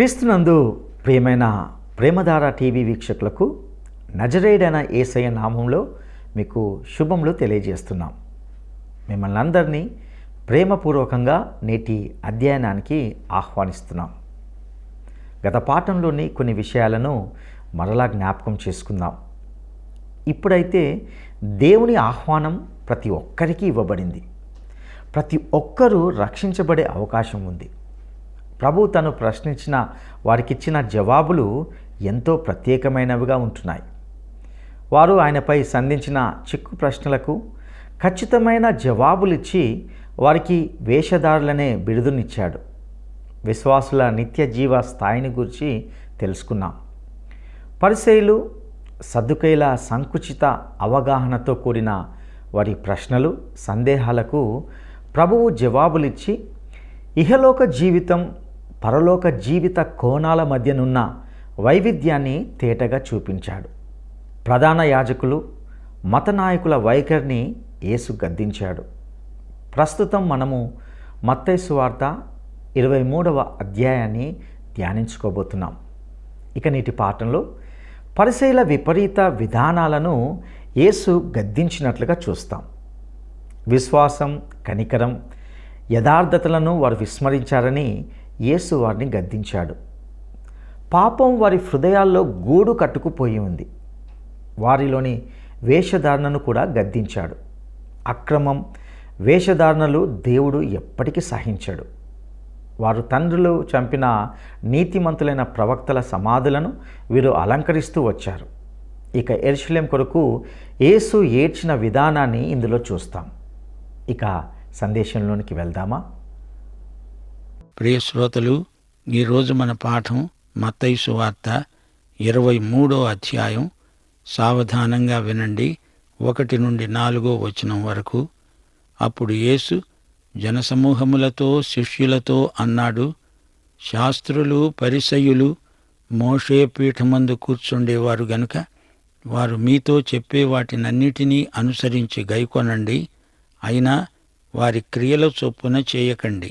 క్రీస్తునందు ప్రియమైన ప్రేమధార టీవీ వీక్షకులకు నజరేయుడైన యేసయ్య నామంలో మీకు శుభములు తెలియజేస్తున్నాం. మిమ్మల్ని అందరినీ ప్రేమపూర్వకంగా నేటి అధ్యయనానికి ఆహ్వానిస్తున్నాం. గత పాఠంలోని కొన్ని విషయాలను మరలా జ్ఞాపకం చేసుకుందాం. ఇప్పుడైతే దేవుని ఆహ్వానం ప్రతి ఒక్కరికి ఇవ్వబడింది. ప్రతి ఒక్కరూ రక్షించబడే అవకాశం ఉంది. ప్రభు తను ప్రశ్నించిన వారికిచ్చిన జవాబులు ఎంతో ప్రత్యేకమైనవిగా ఉంటున్నాయి. వారు ఆయనపై సంధించిన చిక్కు ప్రశ్నలకు ఖచ్చితమైన జవాబులిచ్చి వారికి వేషధారులనే బిరుదునిచ్చాడు. విశ్వాసుల నిత్య జీవ స్థాయిని గురించి తెలుసుకున్నాం. పరిసయ్యులు సద్దుకైల సంకుచిత అవగాహనతో కూడిన వారి ప్రశ్నలు సందేహాలకు ప్రభువు జవాబులిచ్చి ఇహలోక జీవితం పరలోక జీవిత కోణాల మధ్యనున్న వైవిధ్యాన్ని తేటగా చూపించాడు. ప్రధాన యాజకులు మత నాయకుల వైఖరిని యేసు గద్దించాడు. ప్రస్తుతం మనము మత్తయి సువార్త 23వ అధ్యాయాన్ని ధ్యానించుకోబోతున్నాం. ఇక నేటి పాఠంలో పరిసయ్యుల విపరీత విధానాలను యేసు గద్దించినట్లుగా చూస్తాం. విశ్వాసం, కనికరం, యథార్థతలను వారు విస్మరించారని యేసు వారిని గద్దించాడు. పాపం వారి హృదయాల్లో గూడు కట్టుకుపోయి ఉంది. వారిలోని వేషధారణను కూడా గద్దించాడు. అక్రమం, వేషధారణలు దేవుడు ఎప్పటికీ సహించాడు. వారు తండ్రులు చంపిన నీతిమంతులైన ప్రవక్తల సమాధులను వీరు అలంకరిస్తూ వచ్చారు. ఇక యెరూషలేం కొరకు యేసు ఏడ్చిన విధానాన్ని ఇందులో చూస్తాం. ఇక సందేశంలోనికి వెళ్దామా? ప్రియ శ్రోతలు, ఈరోజు మన పాఠం మత్తయి సువార్త 23వ అధ్యాయం. సావధానంగా వినండి, 1 నుండి 4వ వచనం వరకు. అప్పుడు యేసు జనసమూహములతో శిష్యులతో అన్నాడు, శాస్త్రులు పరిసయ్యులు మోషే పీఠమందు కూర్చుండేవారు గనుక వారు మీతో చెప్పే వాటినన్నిటినీ అనుసరించి గైకొనండి. అయినా వారి క్రియల చొప్పున చేయకండి.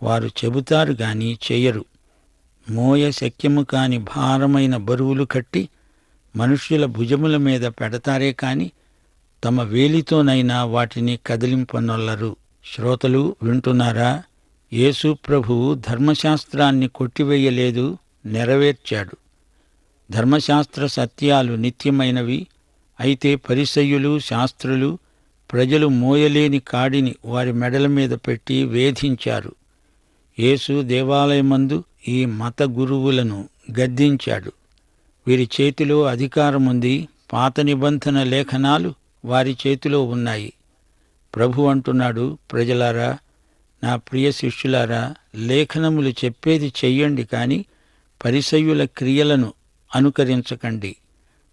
వారు చెబుతారు గాని చెయ్యరు. మోయ శక్యము కాని భారమైన బరువులు కట్టి మనుష్యుల భుజముల మీద పెడతారే కాని తమ వేలితోనైనా వాటిని కదిలింపనొల్లరు. శ్రోతలు వింటున్నారా? యేసు ప్రభువు ధర్మశాస్త్రాన్ని కొట్టివేయలేదు, నెరవేర్చాడు. ధర్మశాస్త్ర సత్యాలు నిత్యమైనవి. అయితే పరిసయ్యులు, శాస్త్రులు ప్రజలు మోయలేని కాడిని వారి మెడల మీద పెట్టి వేధించారు. యేసు దేవాలయమందు ఈ మత గురువులను గద్దించాడు. వీరి చేతిలో అధికారముంది. పాత నిబంధన లేఖనాలు వారి చేతిలో ఉన్నాయి. ప్రభు అంటున్నాడు, ప్రజలారా, నా ప్రియ శిష్యులారా, లేఖనములు చెప్పేది చెయ్యండి కాని పరిసయ్యుల క్రియలను అనుకరించకండి.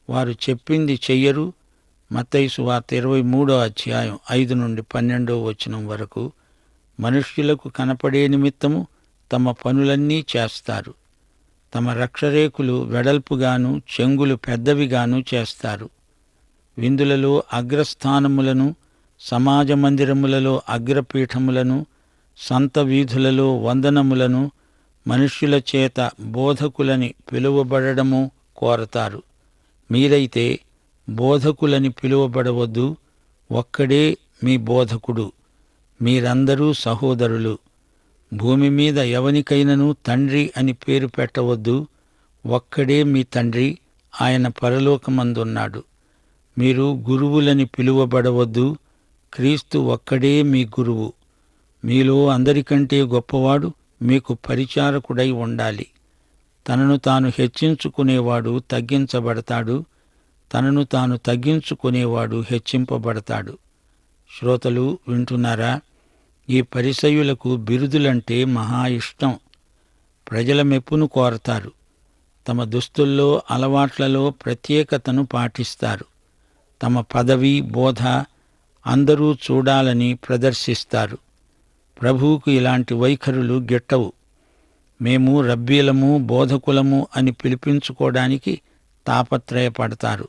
వారు చెప్పింది చెయ్యరు. మత్తయి సువార్త 23వ అధ్యాయం 5 నుండి 12వ వచనం వరకు. మనుష్యులకు కనపడే నిమిత్తము తమ పనులన్నీ చేస్తారు. తమ రక్షరేకులు వెడల్పుగాను చెంగులు పెద్దవిగాను చేస్తారు. విందులలో అగ్రస్థానములను, సమాజ మందిరములలో అగ్రపీఠములను, సంత వీధులలో వందనములను, మనుష్యుల చేత బోధకులని పిలువబడము కోరతారు. మీరైతే బోధకులని పిలువబడవద్దు, ఒక్కడే మీ బోధకుడు. మీరందరూ సహోదరులు. భూమి మీద ఎవనికైనను తండ్రి అని పేరు పెట్టవద్దు, ఒక్కడే మీ తండ్రి, ఆయన పరలోకమందున్నాడు. మీరు గురువులని పిలువబడవద్దు, క్రీస్తు ఒక్కడే మీ గురువు. మీలో అందరికంటే గొప్పవాడు మీకు పరిచారకుడై ఉండాలి. తనను తాను హెచ్చించుకునేవాడు తగ్గించబడతాడు, తనను తాను తగ్గించుకునేవాడు హెచ్చింపబడతాడు. శ్రోతలు వింటున్నారా? ఈ పరిసయ్యులకు బిరుదులంటే మహా ఇష్టం. ప్రజల మెప్పును కోరతారు. తమ దుస్తుల్లో, అలవాట్లలో ప్రత్యేకతను పాటిస్తారు. తమ పదవి, బోధ అందరూ చూడాలని ప్రదర్శిస్తారు. ప్రభువుకు ఇలాంటి వైఖరులు గిట్టవు. మేము రబ్బీలము, బోధకులము అని పిలిపించుకోవడానికి తాపత్రయపడతారు.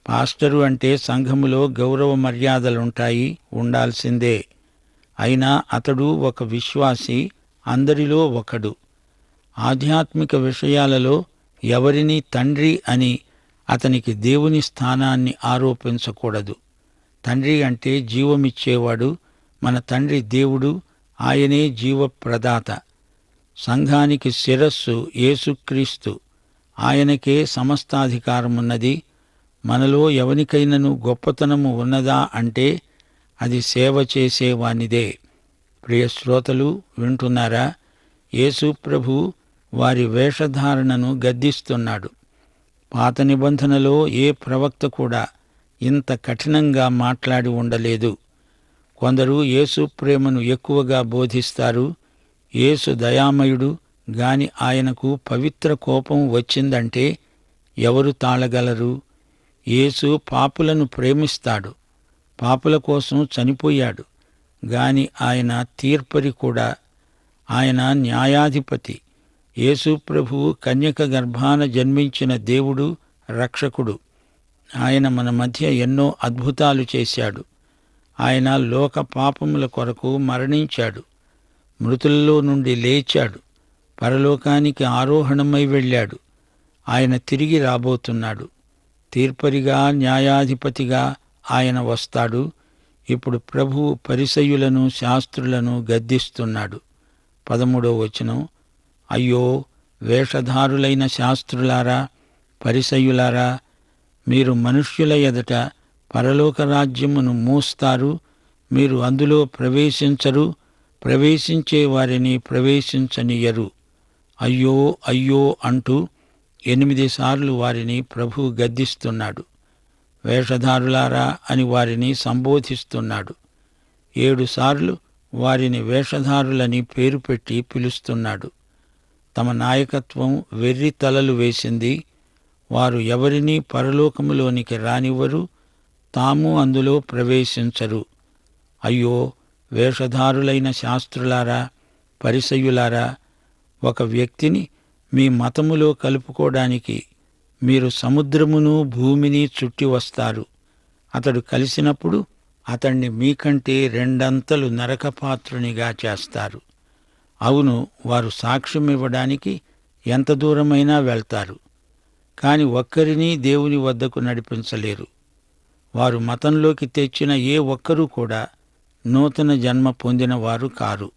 పాస్టరు అంటే సంఘములో గౌరవ మర్యాదలుంటాయి, ఉండాల్సిందే. అయినా అతడు ఒక విశ్వాసి, అందరిలో ఒకడు. ఆధ్యాత్మిక విషయాలలో ఎవరినీ తండ్రి అని అతనికి దేవుని స్థానాన్ని ఆరోపించకూడదు. తండ్రి అంటే జీవమిచ్చేవాడు. మన తండ్రి దేవుడు, ఆయనే జీవప్రదాత. సంఘానికి శిరస్సు యేసుక్రీస్తు. ఆయనకే సమస్తాధికారమున్నది. మనలో ఎవనికైనను గొప్పతనము ఉన్నదా అంటే అది సేవ చేసేవానిదే. ప్రియ శ్రోతలు వింటున్నారా? యేసు ప్రభు వారి వేషధారణను గద్దిస్తున్నాడు. పాత నిబంధనలో ఏ ప్రవక్త కూడా ఇంత కఠినంగా మాట్లాడి ఉండలేదు. కొందరు యేసు ప్రేమను ఎక్కువగా బోధిస్తారు. యేసు దయామయుడు గాని ఆయనకు పవిత్ర కోపం వచ్చిందంటే ఎవరు తాళగలరు? యేసు పాపులను ప్రేమిస్తాడు. పాపుల కోసం చనిపోయాడు. గాని ఆయన తీర్పరి కూడా. ఆయన న్యాయాధిపతి. యేసు ప్రభువు కన్యక గర్భాన జన్మించిన దేవుడు, రక్షకుడు. ఆయన మన మధ్య ఎన్నో అద్భుతాలు చేశాడు. ఆయన లోక పాపముల కొరకు మరణించాడు. మృతుల్లో నుండి లేచాడు. పరలోకానికి ఆరోహణమై వెళ్ళాడు. ఆయన తిరిగి రాబోతున్నాడు. తీర్పరిగా, న్యాయాధిపతిగా ఆయన వస్తాడు. ఇప్పుడు ప్రభువు పరిసయ్యులను, శాస్త్రులను గద్దిస్తున్నాడు. 13వ వచనం, అయ్యో వేషధారులైన శాస్త్రులారా, పరిసయ్యులారా, మీరు మనుష్యుల ఎదుట పరలోక రాజ్యమును మూస్తారు. మీరు అందులో ప్రవేశించరు, ప్రవేశించే వారిని ప్రవేశించనియ్యరు. అయ్యో అయ్యో అంటూ 8 సార్లు వారిని ప్రభువు గద్దిస్తున్నాడు. వేషధారులారా అని వారిని సంబోధిస్తున్నాడు. 7 సార్లు వారిని వేషధారులని పేరు పెట్టి పిలుస్తున్నాడు. తమ నాయకత్వం వెర్రి తలలు వేసింది. వారు ఎవరినీ పరలోకములోనికి రానివ్వరు, తాము అందులో ప్రవేశించరు. అయ్యో వేషధారులైన శాస్త్రులారా, పరిసయ్యులారా, ఒక వ్యక్తిని మీ మతములో కలుపుకోవడానికి మీరు సముద్రమును భూమిని చుట్టి వస్తారు. అతడు కలిసినప్పుడు అతణ్ణి మీకంటే 2 అంతలు నరకపాత్రునిగా చేస్తారు. అవును, వారు సాక్ష్యమివ్వడానికి ఎంత దూరమైనా వెళ్తారు. కాని ఒక్కరినీ దేవుని వద్దకు నడిపించలేరు. వారు మతంలోకి తెచ్చిన ఏ ఒక్కరూ కూడా నూతన జన్మ పొందిన వారు కారు.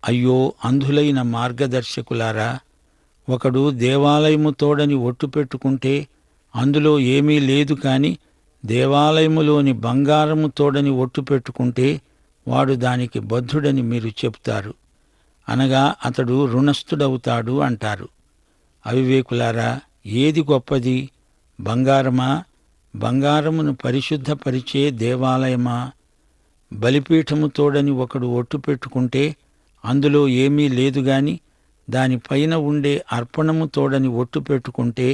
అయ్యో అంధులైన మార్గదర్శకులారా, ఒకడు దేవాలయము తోడని ఒట్టు పెట్టుకుంటే అందులో ఏమీ లేదు, కాని దేవాలయములోని బంగారము తోడని ఒట్టు పెట్టుకుంటే వాడు దానికి బద్ధుడని మీరు చెప్తారు. అనగా అతడు రుణస్థుడవుతాడు అంటారు. అవివేకులారా, ఏది గొప్పది? బంగారమా? బంగారమును పరిశుద్ధపరిచే దేవాలయమా? బలిపీఠము తోడని ఒకడు ఒట్టు పెట్టుకుంటే అందులో ఏమీ లేదు గాని దానిపైన ఉండే అర్పణము తోడని ఒట్టు పెట్టుకుంటే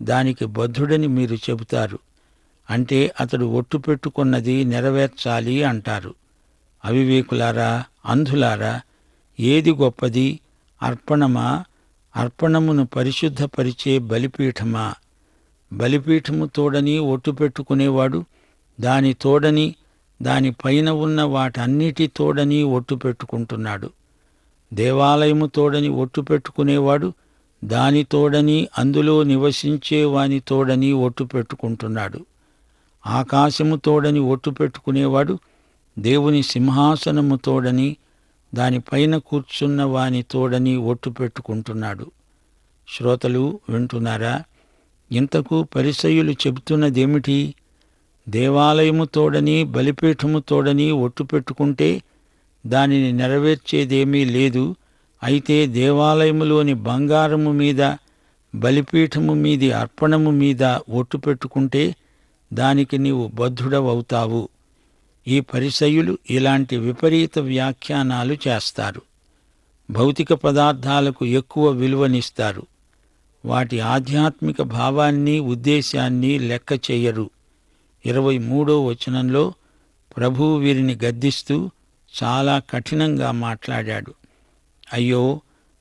దానికి బద్ధుడని మీరు చెబుతారు. అంటే అతడు ఒట్టు పెట్టుకున్నది నెరవేర్చాలి అంటారు. అవివేకులారా, అంధులారా, ఏది గొప్పది? అర్పణమా? అర్పణమును పరిశుద్ధపరిచే బలిపీఠమా? బలిపీఠము తోడని ఒట్టు పెట్టుకునేవాడు దాని తోడని, దానిపైన ఉన్న వాటన్నిటి తోడని ఒట్టు పెట్టుకుంటున్నాడు. దేవాలయము తోడని ఒట్టు పెట్టుకునేవాడు దాని తోడని, అందులో నివసించే వాని తోడని ఒట్టు పెట్టుకుంటున్నాడు. ఆకాశము తోడని ఒట్టు పెట్టుకునేవాడు దేవుని సింహాసనము తోడని, దానిపైన కూర్చున్న వాని తోడని ఒట్టు పెట్టుకుంటున్నాడు. శ్రోతలు వింటున్నారా? ఇంతకు పరిసయ్యులు చెబుతున్నదేమిటి? దేవాలయము తోడని, బలిపీఠము తోడని ఒట్టు పెట్టుకుంటే దానిని నెరవేర్చేదేమీ లేదు. అయితే దేవాలయములోని బంగారము మీద, బలిపీఠము మీది అర్పణము మీద ఒట్టు పెట్టుకుంటే దానికి నీవు బద్ధుడవవుతావు. ఈ పరిసయ్యులు ఇలాంటి విపరీత వ్యాఖ్యానాలు చేస్తారు. భౌతిక పదార్థాలకు ఎక్కువ విలువనిస్తారు. వాటి ఆధ్యాత్మిక భావాన్ని, ఉద్దేశాన్ని లెక్క చెయ్యరు. 23వ వచనంలో ప్రభువు వీరిని గద్దిస్తూ చాలా కఠినంగా మాట్లాడాడు. అయ్యో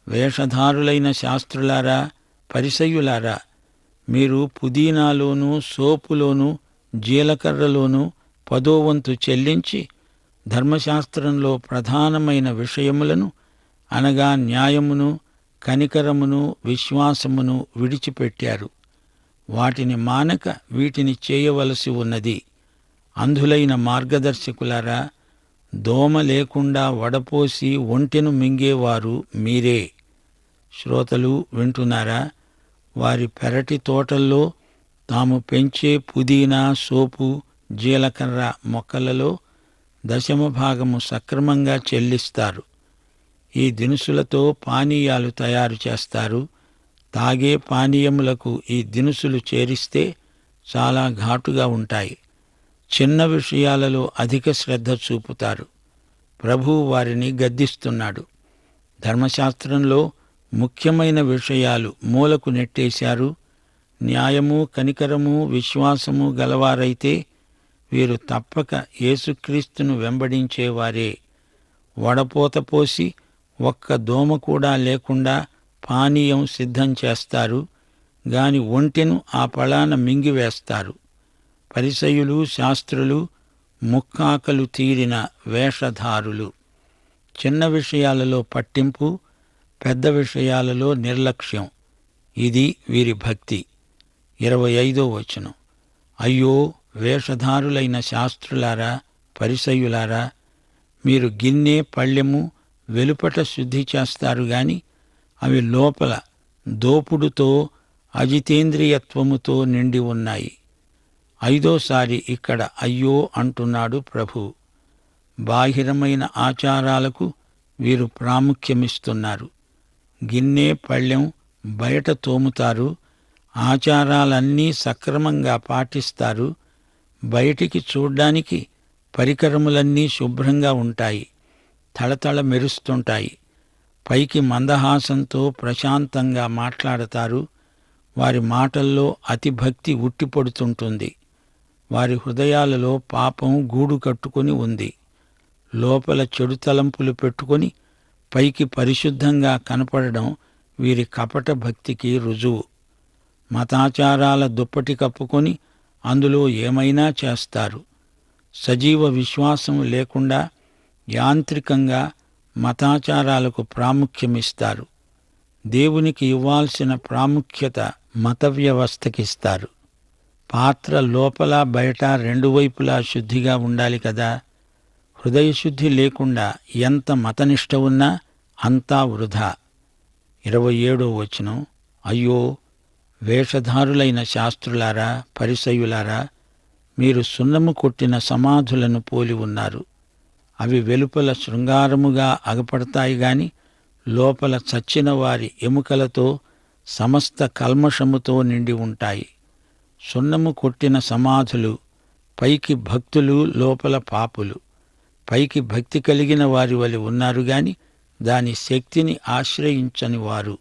వేషధారులైన శాస్త్రులారా, పరిసయ్యులారా, మీరు పుదీనాలోనూ, సోపులోనూ, జీలకర్రలోనూ 10వ వంతు చెల్లించి ధర్మశాస్త్రంలో ప్రధానమైన విషయములను అనగా న్యాయమును, కనికరమును విశ్వాసమును విడిచిపెట్టారు. వాటిని మానక వీటిని చేయవలసి ఉన్నది. అంధులైన మార్గదర్శకులారా, దోమ లేకుండా వడపోసి ఒంటెను మింగేవారు మీరే. శ్రోతలు వింటున్నారా? వారి పెరటి తోటల్లో తాము పెంచే పుదీనా, సోపు, జీలకర్ర మొక్కలలో దశమభాగము సక్రమంగా చెల్లిస్తారు. ఈ దినుసులతో పానీయాలు తయారు చేస్తారు. తాగే పానీయములకు ఈ దినుసులు చేరిస్తే చాలా ఘాటుగా ఉంటాయి. చిన్న విషయాలలో అధిక శ్రద్ధ చూపుతారు. ప్రభువు వారిని గద్దిస్తున్నాడు. ధర్మశాస్త్రంలో ముఖ్యమైన విషయాలు మూలకు నెట్టేశారు. న్యాయము, కనికరము, విశ్వాసము గలవారైతే వీరు తప్పక యేసుక్రీస్తును వెంబడించేవారే. వడపోత పోసి ఒక్క దోమ కూడా లేకుండా పానీయం సిద్ధం చేస్తారు గాని ఒంటెను ఆ పళాన మింగివేస్తారు. పరిసయ్యులు, శాస్త్రులు ముక్కాకలు తీరిన వేషధారులు. చిన్న విషయాలలో పట్టింపు, పెద్ద విషయాలలో నిర్లక్ష్యం. ఇది వీరి భక్తి. 25వ వచనం. అయ్యో, వేషధారులైన శాస్త్రులారా, పరిసయ్యులారా, మీరు గిన్నె, పళ్ళెము వెలుపట శుద్ధి చేస్తారు గాని అవి లోపల దోపుడుతో, అజితేంద్రియత్వముతో నిండి ఉన్నాయి. 5వసారి ఇక్కడ అయ్యో అంటున్నాడు ప్రభు. బాహిరమైన ఆచారాలకు వీరు ప్రాముఖ్యమిస్తున్నారు. గిన్నె, పళ్ళెం బయట తోముతారు. ఆచారాలన్నీ సక్రమంగా పాటిస్తారు. బయటికి చూడ్డానికి పరికరములన్నీ శుభ్రంగా ఉంటాయి, తళతళ మెరుస్తుంటాయి. పైకి మందహాసంతో ప్రశాంతంగా మాట్లాడతారు. వారి మాటల్లో అతిభక్తి ఉట్టిపడుతుంటుంది. వారి హృదయాలలో పాపం గూడు కట్టుకొని ఉంది. లోపల చెడు తలంపులు పెట్టుకొని పైకి పరిశుద్ధంగా కనపడడం వీరి కపట భక్తికి రుజువు. మతాచారాల దుప్పటి కప్పుకొని అందులో ఏమైనా చేస్తారు. సజీవ విశ్వాసం లేకుండా యాంత్రికంగా మతాచారాలకు ప్రాముఖ్యమిస్తారు. దేవునికి ఇవ్వాల్సిన ప్రాముఖ్యత మత వ్యవస్థకిస్తారు. పాత్ర లోపల బయట రెండు వైపులా శుద్ధిగా ఉండాలి కదా. హృదయశుద్ధి లేకుండా ఎంత మతనిష్ట ఉన్నా అంతా వృధా. 27వ వచనం. అయ్యో, వేషధారులైన శాస్త్రులారా, పరిసయ్యులారా, మీరు సున్నము కొట్టిన సమాధులను పోలి ఉన్నారు. అవి వెలుపల శృంగారముగా అగపడతాయి గాని లోపల చచ్చిన వారి ఎముకలతో, సమస్త కల్మషముతో నిండి ఉంటాయి. సున్నము కొట్టిన సమాధులు, పైకి భక్తులు, లోపల పాపులు. పైకి భక్తి కలిగిన వారి వలె ఉన్నారు గాని దాని శక్తిని ఆశ్రయించని వారు.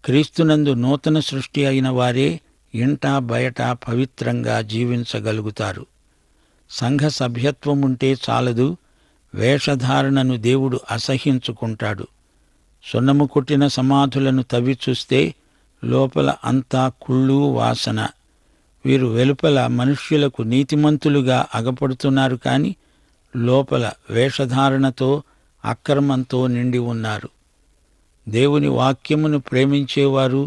క్రీస్తునందు నూతన సృష్టి అయిన వారే ఇంటా బయట పవిత్రంగా జీవించగలుగుతారు. సంఘ సభ్యత్వముంటే చాలదు, వేషధారణను దేవుడు అసహ్యించుకుంటాడు. సున్నము కొట్టిన సమాధులను తవ్వి చూస్తే లోపల అంతా కుళ్ళు, వాసన. వీరు వెలుపల మనుష్యులకు నీతిమంతులుగా అగపడుతున్నారు కాని లోపల వేషధారణతో, అక్రమంతో నిండి ఉన్నారు. దేవుని వాక్యమును ప్రేమించేవారు,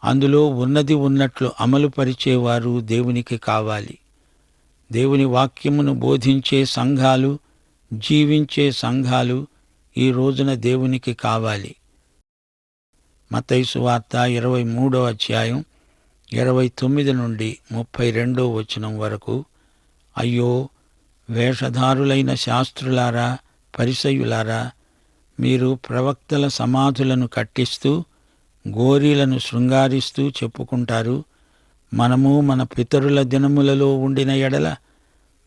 అందులో ఉన్నది ఉన్నట్లు అమలుపరిచేవారు దేవునికి కావాలి. దేవుని వాక్యమును బోధించే సంఘాలు, జీవించే సంఘాలు ఈ రోజున దేవునికి కావాలి. మత్తయి సువార్త 23వ అధ్యాయం 29 నుండి 32వ వచనం వరకు. అయ్యో, వేషధారులైన శాస్త్రులారా, పరిసయ్యులారా, మీరు ప్రవక్తల సమాధులను కట్టిస్తూ గోరీలను శృంగారిస్తూ చెప్పుకుంటారు, మనము మన పితరుల దినములలో ఉండిన ఎడల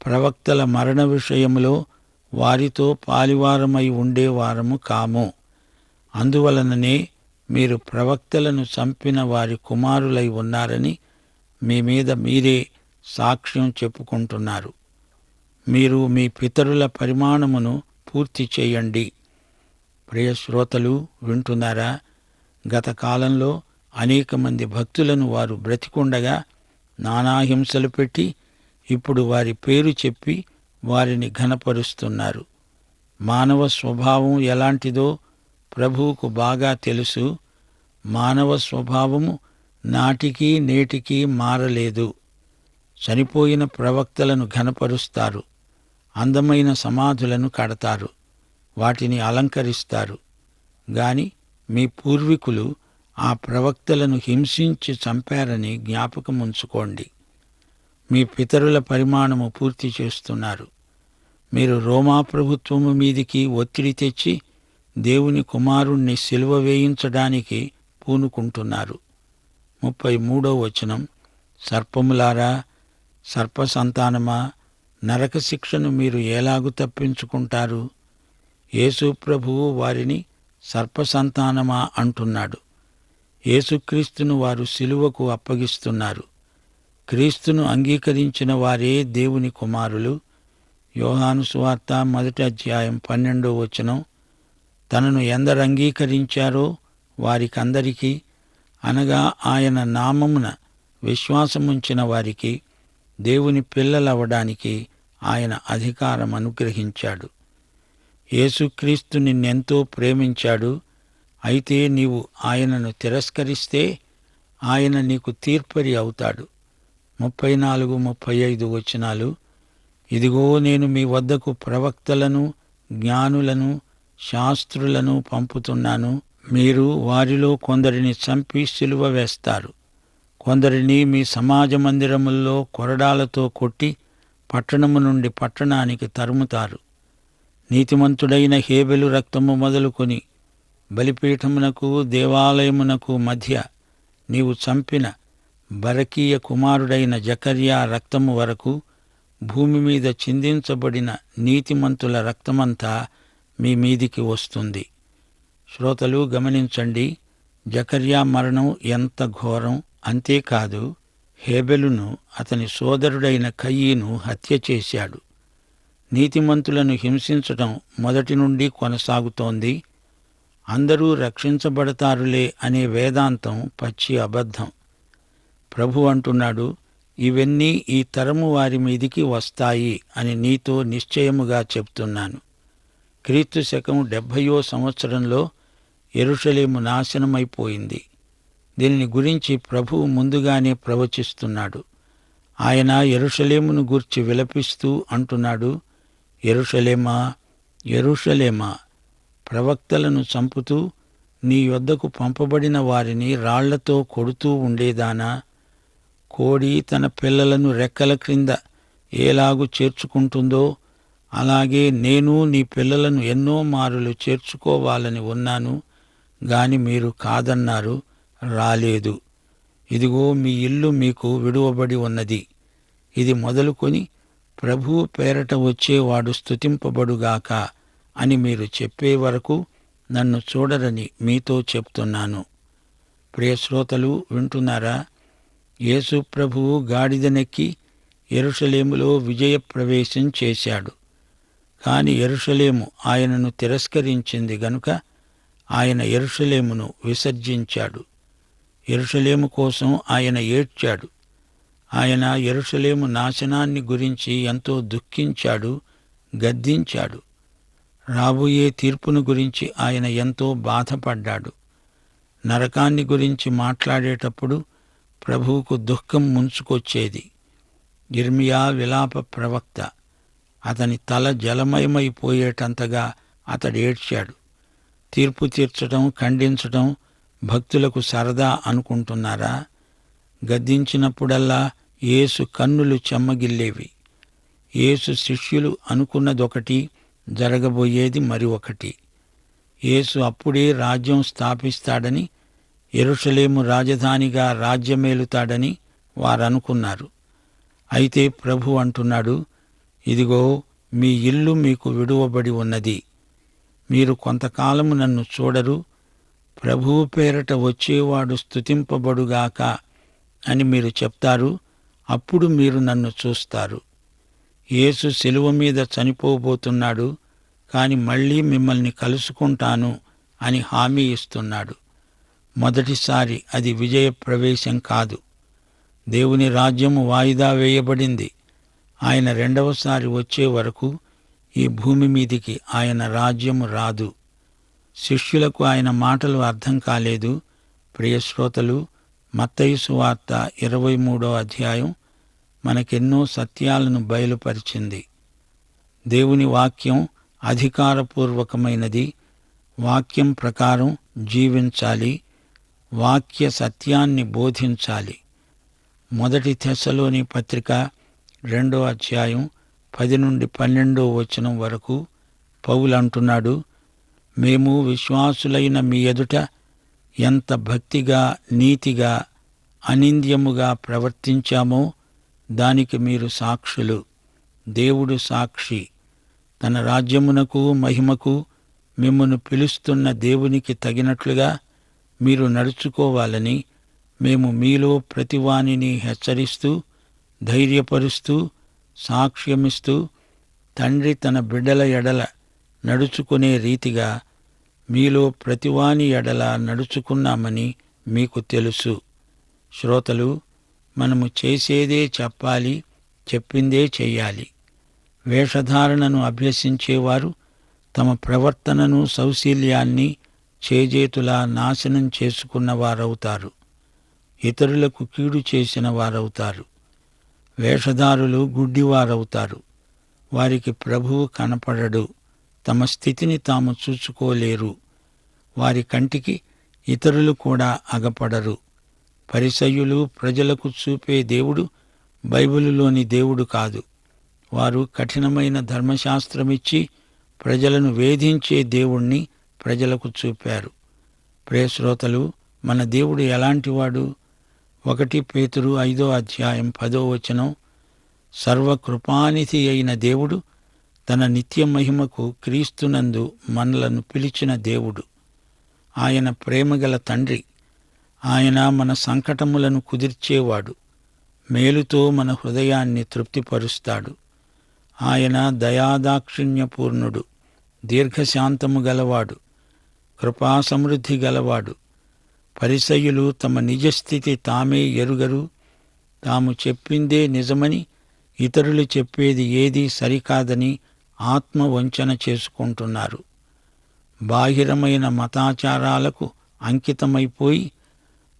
ప్రవక్తల మరణ విషయములో వారితో పాలివారమై ఉండేవారము కాము. అందువలననే మీరు ప్రవక్తలను చంపిన వారి కుమారులై ఉన్నారని మీ మీద మీరే సాక్ష్యం చెప్పుకుంటున్నారు. మీరు మీ పితరుల పరిమాణమును పూర్తి చేయండి. ప్రియ శ్రోతలు వింటున్నారా? గత కాలంలో అనేక మంది భక్తులను వారు బ్రతికుండగా నానాహింసలు పెట్టి ఇప్పుడు వారి పేరు చెప్పి వారిని ఘనపరుస్తున్నారు. మానవ స్వభావం ఎలాంటిదో ప్రభువుకు బాగా తెలుసు. మానవ స్వభావము నాటికి నేటికి మారలేదు. చనిపోయిన ప్రవక్తలను ఘనపరుస్తారు, అందమైన సమాధులను కడతారు, వాటిని అలంకరిస్తారు. గాని మీ పూర్వీకులు ఆ ప్రవక్తలను హింసించి చంపారని జ్ఞాపకముంచుకోండి. మీ పితరుల పరిమాణము పూర్తి చేస్తున్నారు. మీరు రోమా ప్రభుత్వము మీదికి ఒత్తిడి తెచ్చి దేవుని కుమారుణ్ణి సిలువ వేయించడానికి పూనుకుంటున్నారు. 33వ వచనం, సర్పములారా, సర్పసంతానమా, నరక శిక్షను మీరు ఎలాగు తప్పించుకుంటారు? యేసు ప్రభువు వారిని సర్పసంతానమా అంటున్నాడు. యేసుక్రీస్తును వారు సిలువకు అప్పగిస్తున్నారు. క్రీస్తును అంగీకరించిన వారే దేవుని కుమారులు. యోహాను సువార్త 1వ అధ్యాయం 12వ వచనం, తనను ఎందరు అంగీకరించారో వారికందరికీ, అనగా ఆయన నామమున విశ్వాసముంచిన వారికి దేవుని పిల్లలవడానికి ఆయన అధికారం అనుగ్రహించాడు. యేసుక్రీస్తు నిన్నెంతో ప్రేమించాడు. అయితే నీవు ఆయనను తిరస్కరిస్తే ఆయన నీకు తీర్పరి అవుతాడు. 34, 35 వచనాలు, ఇదిగో నేను మీ వద్దకు ప్రవక్తలను, జ్ఞానులను, శాస్త్రులను పంపుతున్నాను. మీరు వారిలో కొందరిని చంపి సిలువ వేస్తారు, కొందరిని మీ సమాజ మందిరముల్లో కొరడాలతో కొట్టి పట్టణము నుండి పట్టణానికి తరుముతారు. నీతిమంతుడైన హేబెలు రక్తము మొదలుకొని బలిపీఠమునకు దేవాలయమునకు మధ్య నీవు చంపిన బరకీయ కుమారుడైన జకర్యా రక్తము వరకు భూమి మీద చిందించబడిన నీతిమంతుల రక్తమంతా మీ మీదికి వస్తుంది. శ్రోతలు గమనించండి, జకర్యా మరణం ఎంత ఘోరం! అంతేకాదు, హేబెలును అతని సోదరుడైన కయీను హత్య చేశాడు. నీతిమంతులను హింసించటం మొదటి నుండి కొనసాగుతోంది. అందరూ రక్షించబడతారులే అనే వేదాంతం పచ్చి అబద్ధం. ప్రభు అంటున్నాడు, ఇవన్నీ ఈ తరము వారి మీదికి వస్తాయి అని నీతో నిశ్చయముగా చెప్తున్నాను. క్రీస్తు శకం 70వ సంవత్సరంలో యెరూషలేము నాశనమైపోయింది. దీనిని గురించి ప్రభువు ముందుగానే ప్రవచిస్తున్నాడు. ఆయన యెరూషలేమును గూర్చి విలపిస్తూ అంటున్నాడు, యెరూషలేమా, యెరూషలేమా, ప్రవక్తలను చంపుతూ నీ యొద్దకు పంపబడిన వారిని రాళ్లతో కొడుతూ ఉండేదానా? కోడి తన పిల్లలను రెక్కల క్రింద ఏలాగు చేర్చుకుంటుందో అలాగే నేను నీ పిల్లలను ఎన్నో మారులు చేర్చుకోవాలని ఉన్నాను. గాని మీరు కాదన్నారు, రాలేదు. ఇదిగో మీ ఇల్లు మీకు విడువబడి ఉన్నది. ఇది మొదలుకొని ప్రభువు పేరట వచ్చేవాడు స్తుతింపబడుగాక అని మీరు చెప్పే వరకు నన్ను చూడరని మీతో చెప్తున్నాను. ప్రియశ్రోతలు వింటున్నారా? యేసు ప్రభువు గాడిదనెక్కి యెరూషలేములో విజయప్రవేశం చేశాడు. కాని యెరూషలేము ఆయనను తిరస్కరించింది గనుక ఆయన యెరూషలేమును విసర్జించాడు. యెరూషలేము కోసం ఆయన ఏడ్చాడు. ఆయన యెరూషలేము నాశనాన్ని గురించి ఎంతో దుఃఖించాడు, గద్దించాడు. రాబోయే తీర్పును గురించి ఆయన ఎంతో బాధపడ్డాడు. నరకాన్ని గురించి మాట్లాడేటప్పుడు ప్రభువుకు దుఃఖం ముంచుకొచ్చేది. యిర్మీయా విలాప ప్రవక్త. అతని తల జలమయమైపోయేటంతగా అతడేడ్చాడు. తీర్పు తీర్చటం, ఖండించటం భక్తులకు సరదా అనుకుంటున్నారా? గద్దించినప్పుడల్లా యేసు కన్నులు చెమ్మగిల్లేవి. యేసు శిష్యులు అనుకున్నదొకటి, జరగబోయేది మరి ఒకటి. యేసు అప్పుడే రాజ్యం స్థాపిస్తాడని, యెరూషలేము రాజధానిగా రాజ్యమేలుతాడని వారనుకున్నారు. అయితే ప్రభు అంటున్నాడు, ఇదిగో మీ ఇల్లు మీకు విడువబడి ఉన్నది. మీరు కొంతకాలము నన్ను చూడరు, ప్రభువు పేరట వచ్చేవాడు స్తుతింపబడుగాక అని మీరు చెప్తారు. అప్పుడు మీరు నన్ను చూస్తారు. యేసు శిలువ మీద చనిపోబోతున్నాడు, కాని మళ్ళీ మిమ్మల్ని కలుసుకుంటాను అని హామీ ఇస్తున్నాడు. మొదటిసారి అది విజయ ప్రవేశం కాదు. దేవుని రాజ్యము వాయిదా వేయబడింది. ఆయన రెండవసారి వచ్చే వరకు ఈ భూమి మీదికి ఆయన రాజ్యము రాదు. శిష్యులకు ఆయన మాటలు అర్థం కాలేదు. ప్రియ శ్రోతలు, మత్తయి సువార్త 23వ అధ్యాయం మనకెన్నో సత్యాలను బయలుపరిచింది. దేవుని వాక్యం అధికారపూర్వకమైనది. వాక్యం ప్రకారం జీవించాలి. వాక్య సత్యాన్ని బోధించాలి. 1 తెస్సలోని పత్రిక 2వ అధ్యాయం 10-12 వరకు పౌలు అంటున్నాడు, మేము విశ్వాసులైన మీ ఎదుట ఎంత భక్తిగా, నీతిగా, అనింద్యముగా ప్రవర్తించామో దానికి మీరు సాక్షులు. దేవుడు సాక్షి. తన రాజ్యమునకు మహిమకు మిమ్మును పిలుస్తున్న దేవునికి తగినట్లుగా మీరు నడుచుకోవాలని మేము మీలో ప్రతివానిని హెచ్చరిస్తూ, ధైర్యపరుస్తూ, సాక్ష్యమిస్తూ, తండ్రి తన బిడ్డల ఎడల నడుచుకునే రీతిగా మీలో ప్రతివాని ఎడల నడుచుకున్నామని మీకు తెలుసు. శ్రోతలు, మనము చేసేదే చెప్పాలి, చెప్పిందే చెయ్యాలి. వేషధారణను అభ్యసించేవారు తమ ప్రవర్తనను, సౌశీల్యాన్ని చేజేతులా నాశనం చేసుకున్నవారవుతారు. ఇతరులకు కీడు చేసిన వారవుతారు. వేషధారులు గుడ్డివారవుతారు. వారికి ప్రభువు కనపడడు. తమ స్థితిని తాము చూచుకోలేరు. వారి కంటికి ఇతరులు కూడా అగపడరు. పరిసయ్యులు ప్రజలకు చూపే దేవుడు బైబిలులోని దేవుడు కాదు. వారు కఠినమైన ధర్మశాస్త్రమిచ్చి ప్రజలను వేధించే దేవుణ్ణి ప్రజలకు చూపారు. ప్రియ శ్రోతలు, మన దేవుడు ఎలాంటివాడు? 1 పేతురు 5వ అధ్యాయం 10వ వచనం, సర్వకృపానిధి అయిన దేవుడు తన నిత్య మహిమకు క్రీస్తునందు మనలను పిలిచిన దేవుడు. ఆయన ప్రేమగల తండ్రి. ఆయన మన సంకటములను కుదిర్చేవాడు. మేలుతో మన హృదయాన్ని తృప్తిపరుస్తాడు. ఆయన దయాదాక్షిణ్యపూర్ణుడు, దీర్ఘశాంతము గలవాడు, కృపాసమృద్ధి గలవాడు. పరిసయ్యులు తమ నిజస్థితి తామే ఎరుగరు. తాము చెప్పిందే నిజమని, ఇతరులు చెప్పేది ఏదీ సరికాదని ఆత్మవంచన చేసుకుంటున్నారు. బాహిరమైన మతాచారాలకు అంకితమైపోయి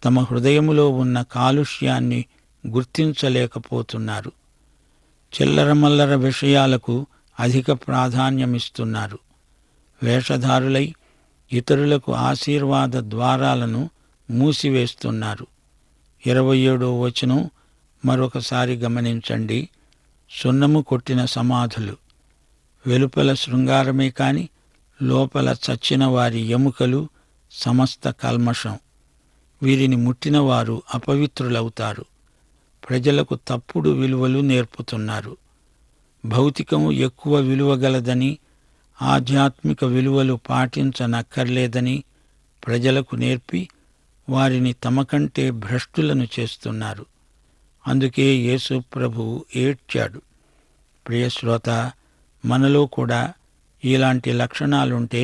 తమ హృదయములో ఉన్న కాలుష్యాన్ని గుర్తించలేకపోతున్నారు. చిల్లరమల్లర విషయాలకు అధిక ప్రాధాన్యమిస్తున్నారు. వేషధారులై ఇతరులకు ఆశీర్వాద ద్వారాలను మూసివేస్తున్నారు. 27వ వచనం మరొకసారి గమనించండి. సున్నము కొట్టిన సమాధులు. వెలుపల శృంగారమే కాని లోపల చచ్చిన వారి ఎముకలు, సమస్త కల్మషం. వీరిని ముట్టినవారు అపవిత్రులవుతారు. ప్రజలకు తప్పుడు విలువలు నేర్పుతున్నారు. భౌతికం ఎక్కువ విలువగలదని, ఆధ్యాత్మిక విలువలు పాటించనక్కర్లేదని ప్రజలకు నేర్పి వారిని తమకంటే భ్రష్టులను చేస్తున్నారు. అందుకే యేసు ప్రభువు ఏడ్చాడు. ప్రియశ్రోత, మనలో కూడా ఇలాంటి లక్షణాలుంటే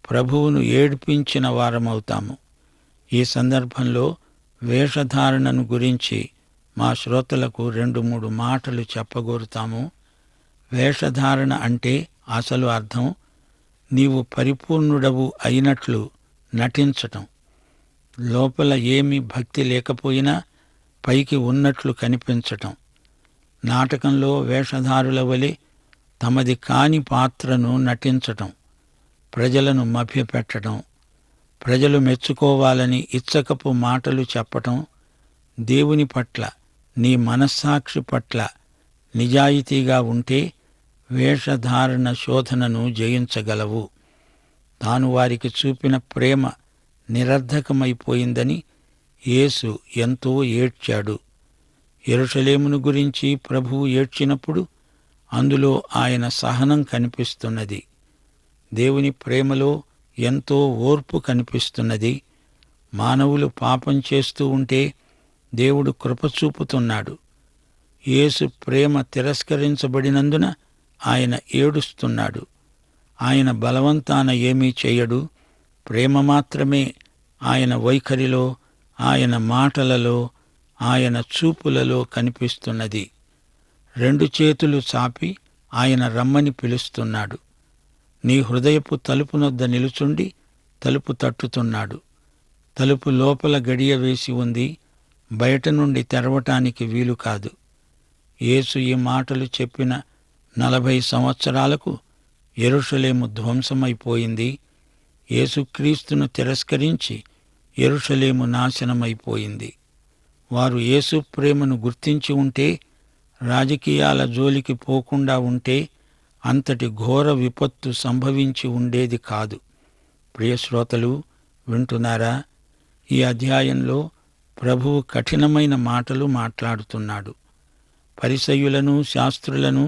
ప్రభువును ఏడ్పించిన వారమవుతాము. ఈ సందర్భంలో వేషధారణను గురించి మా శ్రోతలకు 2-3 మాటలు చెప్పగోరుతాము. వేషధారణ అంటే అసలు అర్థం నీవు పరిపూర్ణుడవు అయినట్లు నటించటం. లోపల ఏమీ భక్తి లేకపోయినా పైకి ఉన్నట్లు కనిపించటం. నాటకంలో వేషధారుల వలె తమది కాని పాత్రను నటించటం. ప్రజలను మభ్యపెట్టడం, ప్రజలు మెచ్చుకోవాలని ఇచ్చకపు మాటలు చెప్పటం. దేవుని పట్ల, నీ మనస్సాక్షి పట్ల నిజాయితీగా ఉంటే వేషధారణ శోధనను జయించగలవు. తాను వారికి చూపిన ప్రేమ నిరర్ధకమైపోయిందని యేసు ఎంతో ఏడ్చాడు. యెరూషలేమును గురించి ప్రభువు ఏడ్చినప్పుడు అందులో ఆయన సహనం కనిపిస్తున్నది. దేవుని ప్రేమలో ఎంతో ఓర్పు కనిపిస్తున్నది. మానవులు పాపం చేస్తూ ఉంటే దేవుడు కృప చూపుతున్నాడు. యేసు ప్రేమ తిరస్కరించబడినందున ఆయన ఏడుస్తున్నాడు. ఆయన బలవంతాన ఏమీ చెయ్యడు. ప్రేమ మాత్రమే ఆయన వైఖరిలో, ఆయన మాటలలో, ఆయన చూపులలో కనిపిస్తున్నది. 2 చేతులు చాపి ఆయన రమ్మని పిలుస్తున్నాడు. నీ హృదయపు తలుపునొద్ద నిలుచుండి తలుపు తట్టుతున్నాడు. తలుపు లోపల గడియ వేసి ఉంది, బయట నుండి తెరవటానికి వీలు కాదు. యేసు ఈ మాటలు చెప్పిన 40 సంవత్సరాలకు యెరూషలేము ధ్వంసమైపోయింది. యేసుక్రీస్తును తిరస్కరించి యెరూషలేము నాశనమైపోయింది. వారు యేసు ప్రేమను గుర్తించి ఉంటే, రాజకీయాల జోలికి పోకుండా ఉంటే అంతటి ఘోర విపత్తు సంభవించి ఉండేది కాదు. ప్రియశ్రోతలు, వింటున్నారా? ఈ అధ్యాయంలో ప్రభువు కఠినమైన మాటలు మాట్లాడుతున్నాడు. పరిసయ్యులను, శాస్త్రులను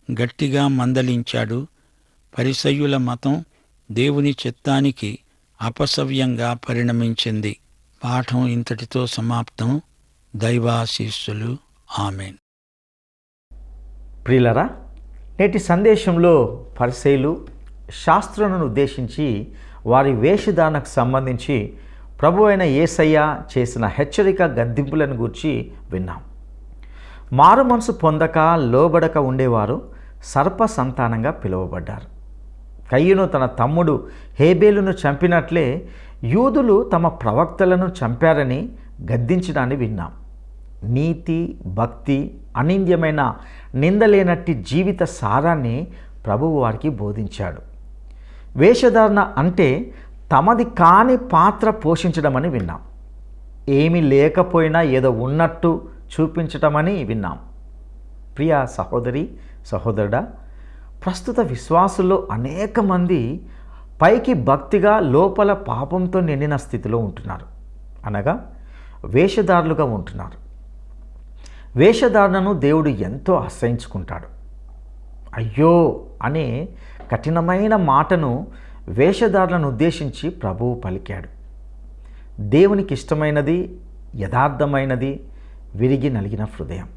గట్టిగా మందలించాడు. పరిసయ్యుల మతం దేవుని చిత్తానికి అపసవ్యంగా పరిణమించింది. పాఠం ఇంతటితో సమాప్తం. దైవాశీస్సులు. ఆమేన్. ప్రియులరా, నేటి సందేశంలో పరిసయ్యులు, శాస్త్రులను ఉద్దేశించి వారి వేషధారణకు సంబంధించి ప్రభు అయిన యేసయ్య చేసిన హెచ్చరిక గద్దింపులను గూర్చి విన్నాం. మారు మనసు పొందక లోబడక ఉండేవారు సర్ప సంతానంగా పిలువబడ్డారు. కయ్యూను తన తమ్ముడు హేబేలును చంపినట్లే యూదులు తమ ప్రవక్తలను చంపారని గద్దించడాన్ని విన్నాం. నీతి, భక్తి, అనింద్యమైన నిందలేనట్టి జీవిత సారాన్ని ప్రభువు వారికి బోధించాడు. వేషధారణ అంటే తమది కాని పాత్ర పోషించడమని విన్నాం. ఏమీ లేకపోయినా ఏదో ఉన్నట్టు చూపించటమని విన్నాం. ప్రియ సహోదరి, సహోదరుడా, ప్రస్తుత విశ్వాసుల్లో అనేక మంది పైకి భక్తిగా లోపల పాపంతో నిండిన స్థితిలో ఉంటున్నారు. అనగా వేషధారులుగా ఉంటున్నారు. వేషధారణను దేవుడు ఎంతో అసహించుకుంటాడు. అయ్యో అనే కఠినమైన మాటను వేషధారులను ఉద్దేశించి ప్రభువు పలికాడు. దేవునికి ఇష్టమైనది, యథార్థమైనది, విరిగి నలిగిన హృదయం.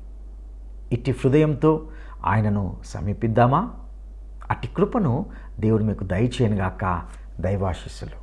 ఇట్టి హృదయంతో ఆయనను సమీపిద్దామా? అట్టి కృపను దేవుడు మీకు దయచేయనుగాక. దైవాశీస్సులు.